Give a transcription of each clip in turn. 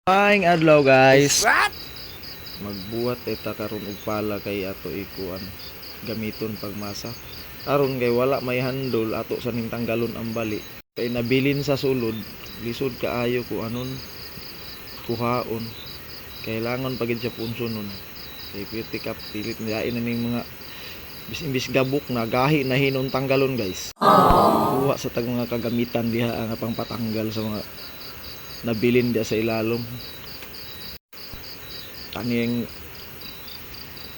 Maayong adlaw guys. Magbuhat eta karon og pala kay ato ikuan gamiton pagmasa. Karon kay wala may handol ato sa ning tanggalon ang bali. Kay nabilin sa sulod, lisod kaayo ko anon kuhaon. Kailangan pagid siya punsonon. Kay pitik up pilit nilain na ning mga imbis gabok na gahi na hinon tanggalon guys. Kuha sa tag mga kagamitan diha ang pangpatanggal sa mga nabilin dia sa ilalom. Kaning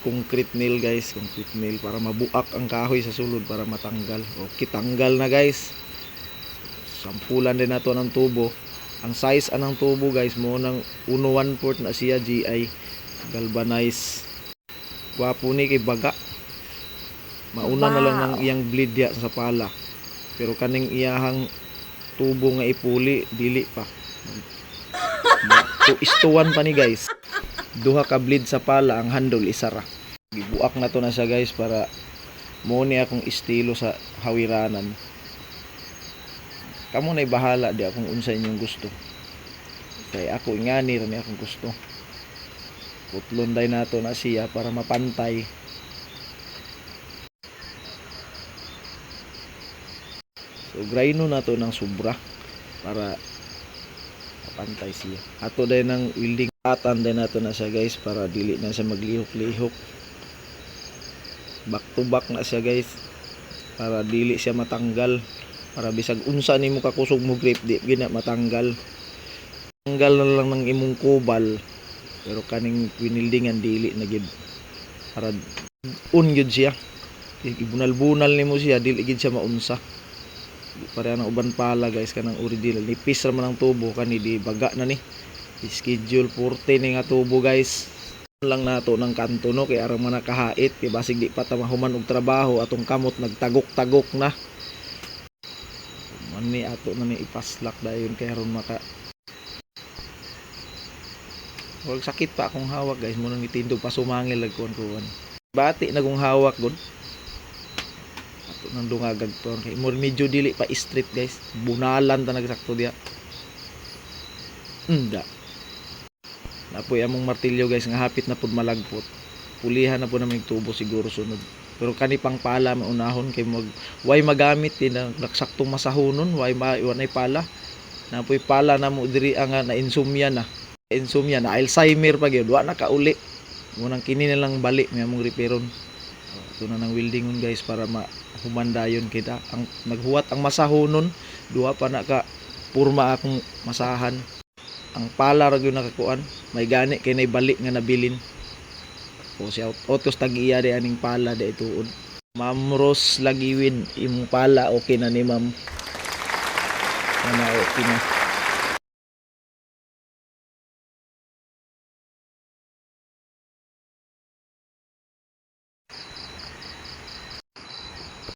concrete nail guys, concrete nail para mabuak ang kahoy sa sulod para matanggal. Okay, tanggal na guys. Sampulan din nato ng tubo. Ang size anang tubo guys mo nang 1/4 na siya GI galvanized. Wapo ni kay baga. Mauna na lang ng iyang bleed ya sa pala. Pero kaning iyahang tubo nga ipuli dili pa. 2:1 pa ni guys. Duha ka bleed sa pala, ang handle isa ra. Gibuak na to na siya guys para mo ni akong estilo sa hawiranan. Kamo na'y bahala di akong unsa inyong gusto. Kay ako ingani ra ni akong gusto. Putlon day nato na siya para mapantay. So grino na to ng sobra para pantay siya. Ato day ng welding atan din nato na siya guys para dili na siya maglihok-lihok. Back to back na siya guys para dili siya matanggal, para bisag unsa nimo kakusog mo grip di gina matanggal. Tanggal na lang ng imong kubal pero kaning winildingan dili na gid para gyud siya. Ibunal-bunal nimo siya dili gid siya maunsa. Pareha ng uban pala guys kanang original nipis ra man ang tubo kani di baga na ni schedule 40 ni nga tubo guys lang nato ng kanto no kay aram man nakahait kay basig di pa ta mahuman og trabaho atong kamot nagtagok-tagok na man ni ato na ni ipaslak dayon kay aron maka wag sakit pa akong hawak guys mo nang itindog pa sumangil lag kuan bati na kong hawak gud nang dungagag to kay more medyo dili pa street guys bunalan ta nagsakto diha napoy among martilyo guys nga hapit na pud malagpot pulihan na po na may tubo siguro sunod pero kani pang pala maunahon kay way magamit din nagsaktong masahunon way maiwanay pala napoy pala na mo diri nga na insomnia na Alzheimer pa gyud wa na kauli mo nang kini na lang bali may among reparon ito na ng weldingon guys para humandayon kita ang naghuwat ang masahonon duha pa na ka purma akong masahan ang pala ra gyud nakakuan may gani kay nay bali nga nabilin o siya otos tag-iya di aning pala di tuod Ma'am Rose Lagiwin imong pala okay na ni ma'am ana okay na